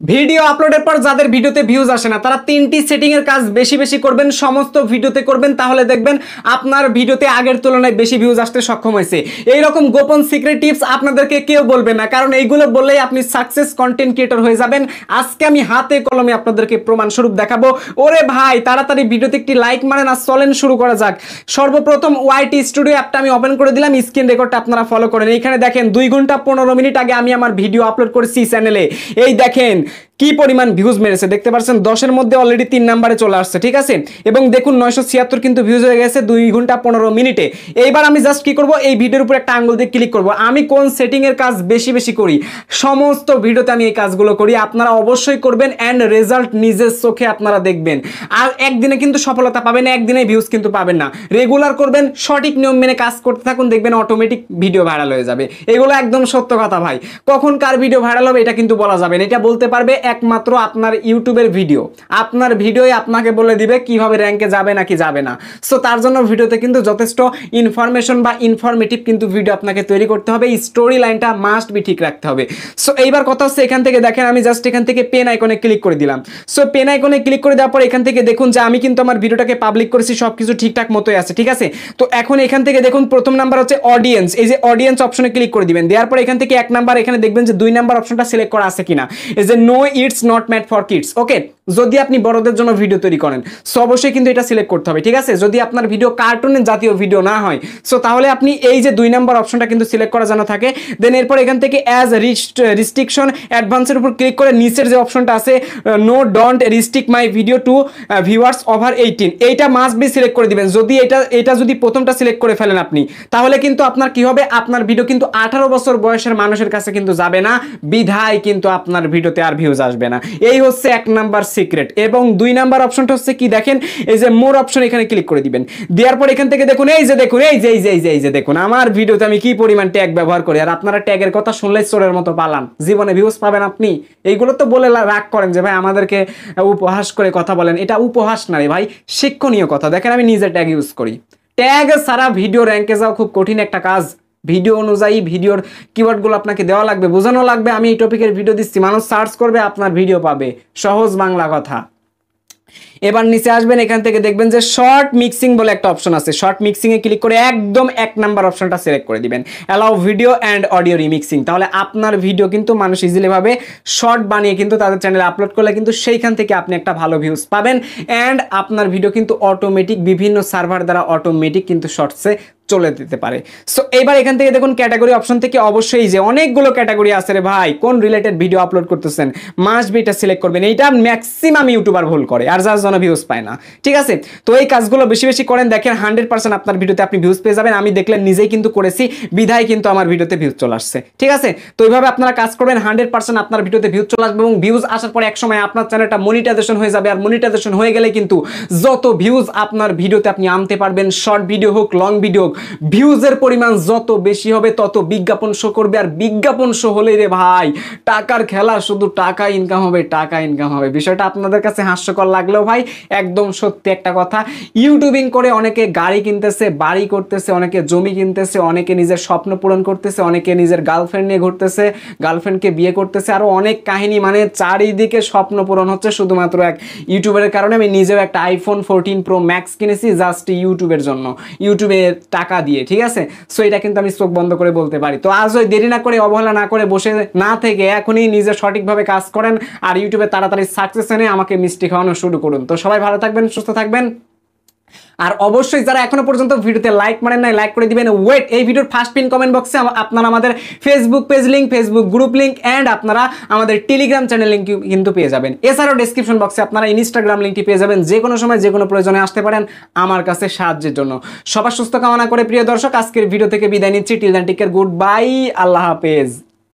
Video আপলোডের পর যাদের ভিডিওতে ভিউজ আসে না তারা তিনটি সেটিং এর কাজ বেশি বেশি করবেন, সমস্ত ভিডিওতে করবেন, তাহলে দেখবেন আপনার ভিডিওতে আগের তুলনায় বেশি ভিউজ আসতে সক্ষম হয়েছে। এই রকম গোপন সিক্রেট টিপস আপনাদেরকে কেউ বলবে না, কারণ এইগুলো বললেই আপনি সাকসেস কন্টেন্ট ক্রিয়েটর হয়ে যাবেন। আজকে আমি হাতে কলমে আপনাদেরকে প্রমাণ স্বরূপ দেখাবো। ওরে ভাই তাড়াতাড়ি ভিডিওতে একটি লাইক মারেন আর চলেন শুরু করা যাক। সর্বপ্রথম ওয়াইটি স্টুডিও অ্যাপটা আমি ওপেন করে দিলাম, স্ক্রিন রেকর্ডটা আপনারা ফলো করেন। এইখানে দেখেন 2 ঘন্টা 15 মিনিট আগে আমি আমার ভিডিও আপলোড করেছি চ্যানেলে। এই দেখেন কি পরিমাণ ভিউজ মেরেছে, দেখতে পাচ্ছেন 10-এর মধ্যে অলরেডি 3 নম্বরে চলে আসছে, ঠিক আছে। এবং দেখুন 976 কিন্তু ভিউজ হয়ে গেছে 2 ঘন্টা 15 মিনিটে। এইবার আমি জাস্ট কি করব, এই ভিডিওর উপর একটা আঙ্গুল দিয়ে ক্লিক করব। আমি কোন সেটিং এর কাজ বেশি বেশি করি, সমস্ত ভিডিওতে আমি এই কাজগুলো করি, আপনারা অবশ্যই করবেন এন্ড রেজাল্ট নিজের চোখে আপনারা দেখবেন। আর একদিনে কিন্তু সফলতা পাবেন না, একদিনে ভিউজ কিন্তু পাবেন না। রেগুলার করবেন, সঠিক নিয়ম মেনে কাজ করতে থাকুন, দেখবেন অটোমেটিক ভিডিও ভাইরাল হয়ে যাবে। এগুলো একদম সত্য কথা ভাই। কখন কার ভিডিও ভাইরাল হবে এটা কিন্তু বলা যাবে না, এটা বলতে পারবে একমাত্র আপনার ইউটিউবের ভিডিও। আপনার ভিডিওই আপনাকে বলে দিবে কিভাবে র্যাঙ্কে যাবে নাকি যাবে না। সো তার জন্য ভিডিওতে কিন্তু যথেষ্ট ইনফরমেশন বা ইনফরমেটিভ কিন্তু ভিডিও আপনাকে তৈরি করতে হবে, স্টোরি লাইনটা মাস্ট বি ঠিক রাখতে হবে। সো এইবার কথা হচ্ছে, এখান থেকে দেখেন আমি জাস্ট এখান থেকে পেন আইকনে ক্লিক করে দিলাম। সো পেন আইকনে ক্লিক করে দেওয়ার পর এখান থেকে দেখুন যে আমি কিন্তু আমার ভিডিওটাকে পাবলিক করেছি, সবকিছু ঠিকঠাক মতোই আছে, ঠিক আছে। তো এখন এখান থেকে দেখুন প্রথম নাম্বার হচ্ছে অডিয়েন্স, এই যে অডিয়েন্স অপশনে ক্লিক করে দিবেন। দেওয়ার পর এখান থেকে 1 নাম্বার এখানে দেখবেন যে 2 নাম্বার অপশনটা সিলেক্ট করা আছে কিনা, এই যে no it's not made for kids. Okay, যদি আপনি বড়দের জন্য ভিডিও তৈরি করেন সো অবশ্যই কিন্তু এটা সিলেক্ট করতে হবে, ঠিক আছে। যদি আপনার ভিডিও কার্টুনের জাতীয় ভিডিও না হয় সো তাহলে আপনি এই যে 2 নাম্বার অপশনটা কিন্তু সিলেক্ট করা জানা থাকে। দেন এরপর এখান থেকে অ্যাজ রিস্ট্রিকশন অ্যাডভান্সের উপর ক্লিক করে নিচের যে অপশনটা আছে no don't restrict my video to viewers over 18, এইটা মাস্ট বি সিলেক্ট করে দিবেন। যদি এটা যদি প্রথমটা সিলেক্ট করে ফেলেন আপনি, তাহলে কিন্তু আপনার কি হবে, আপনার ভিডিও কিন্তু 18 বছর বয়সের মানুষের কাছে কিন্তু যাবে না, বিধায় কিন্তু আপনার ভিডিওতে আর ভিউজ আসবে না। এই হচ্ছে 1 নাম্বার সিক্রেট। এবং 2 নাম্বার অপশনটা হচ্ছে কি দেখেন, এই যে মোর অপশন এখানে ক্লিক করে দিবেন। দেওয়ার পর এখান থেকে দেখুন এই যে দেখুন এই যে দেখুন আমার ভিডিওতে আমি কি পরিমাণ ট্যাগ ব্যবহার করি। আর আপনারা ট্যাগের কথা শুনলেই চোরের মতো পালান, জীবনে ভিউজ পাবেন আপনি। এইগুলো তো বলে রাগ করেন যে ভাই আমাদেরকে উপহাস করে কথা বলেন, এটা উপহাস না রে ভাই, শিক্ষণীয় কথা। দেখেন আমি নিজে ট্যাগ ইউজ করি। ট্যাগ ছাড়া ভিডিও র্যাঙ্কে যাওয়া খুব কঠিন একটা কাজ। ভিডিও অনুযায়ী ভিডিওর কিওয়ার্ডগুলো আপনাকে দেওয়া লাগবে, বোঝানো লাগবে আমি এই টপিকের ভিডিও দিচ্ছি, মানুষ সার্চ করবে আপনার ভিডিও পাবে, সহজ বাংলা কথা। এবার নিচে আসবেন, এখান থেকে দেখবেন যে শর্ট মিক্সিং বলে একটা অপশন আছে। শর্ট মিক্সিং এ ক্লিক করে একদম 1 নাম্বার অপশনটা সিলেক্ট করে দিবেন, allow video and audio remixing. তাহলে আপনার ভিডিও কিন্তু মানুষ ইজিলি ভাবে শর্ট বানিয়ে কিন্তু তাদের চ্যানেলে আপলোড করলে কিন্তু সেইখান থেকে আপনি একটা ভালো ভিউজ পাবেন। অ্যান্ড আপনার ভিডিও কিন্তু অটোমেটিক বিভিন্ন সার্ভার দ্বারা অটোমেটিক কিন্তু শর্টসে চলে দিতে পারে। সো এইবার এখান থেকে দেখুন ক্যাটাগরি অপশন থেকে অবশ্যই যে অনেকগুলো ক্যাটাগরি আছে রে ভাই, কোন রিলেটেড ভিডিও আপলোড করতেছেন মাস্ট বি এটা সিলেক্ট করবেন। এইটা ম্যাক্সিমাম ইউটিউবার ভুল করে আর যার জন্য ভিউজ পায় না, ঠিক আছে। তো এই কাজগুলো বেশি বেশি করেন, দেখেন 100% আপনার ভিডিওতে আপনি ভিউজ পেয়ে যাবেন। আমি দেখলেন নিজেই কিন্তু করেছি, বিধায় কিন্তু আমার ভিডিওতে ভিউজ চলে আসছে, ঠিক আছে। তো এইভাবে আপনারা কাজ করবেন, 100% আপনার ভিডিওতে ভিউজ চলে আসবে এবং ভিউজ আসার পরে এক সময় আপনার চ্যানেলটা মনিটাইজেশন হয়ে যাবে। আর মনিটাইজেশন হয়ে গেলে কিন্তু যত ভিউজ আপনার ভিডিওতে আপনি আনতে পারবেন, শর্ট ভিডিও হোক লং ভিডিও হোক, ভিউজের পরিমাণ যত বেশি হবে তত বিজ্ঞাপন শো করবে। আর বিজ্ঞাপন শো হলে রে ভাই টাকার খেলা, শুধু টাকা ইনকাম হবে, টাকা ইনকাম হবে। বিষয়টা আপনাদের কাছে হাস্যকর লাগলেও ভাই একদম সত্যি একটা কথা। ইউটিউবিং করে অনেকে গাড়ি কিনতেছে, বাড়ি করতেছে, অনেকে জমি কিনতেছে, অনেকে নিজের স্বপ্ন পূরণ করতেছে, অনেকে নিজের গার্লফ্রেন্ড নিয়ে ঘুরতেছে, গার্লফ্রেন্ডকে বিয়ে করতেছে, আরো অনেক কাহিনী, মানে চারিদিকে স্বপ্ন পূরণ হচ্ছে শুধুমাত্র এক ইউটিউবের কারণে। আমি নিজেও একটা আইফোন 14 প্রো ম্যাক্স কিনেছি জাস্ট ইউটিউবের জন্য, ইউটিউবের টাকা দিয়ে, ঠিক আছে। সো এটা কিন্তু আমি চোখ বন্ধ করে বলতে পারি। তো আজ ওই দেরি না করে, অবহেলা না করে, বসে না থেকে এখনই নিজে সঠিকভাবে কাজ করেন আর ইউটিউবে তাড়াতাড়ি সাকসেস এনে আমাকে মিষ্টি খাওয়ানো শুরু করুন। তো সবাই ভালো থাকবেন, সুস্থ থাকবেন। আর অবশ্যই যারা এখনো পর্যন্ত ভিডিওতে লাইক মারেন নাই লাইক করে দিবেন। ওয়েট, এই ভিডিওর ফার্স্ট পিন কমেন্ট বক্সে আপনারা আমাদের Facebook page link, Facebook group link and আপনারা আমাদের টেলিগ্রাম চ্যানেল লিঙ্ক কিন্তু পেয়ে যাবেন। এছাড়াও ডেসক্রিপশন বক্সে আপনারা ইনস্টাগ্রাম লিঙ্কটি পেয়ে যাবেন। যে কোনো সময় যে কোনো প্রয়োজনে আসতে পারেন আমার কাছে সাহায্যের জন্য। সবার সুস্থ কামনা করে প্রিয় দর্শক আজকের ভিডিও থেকে বিদায় নিচ্ছি। Till then take care, good bye, আল্লাহ হাফেজ।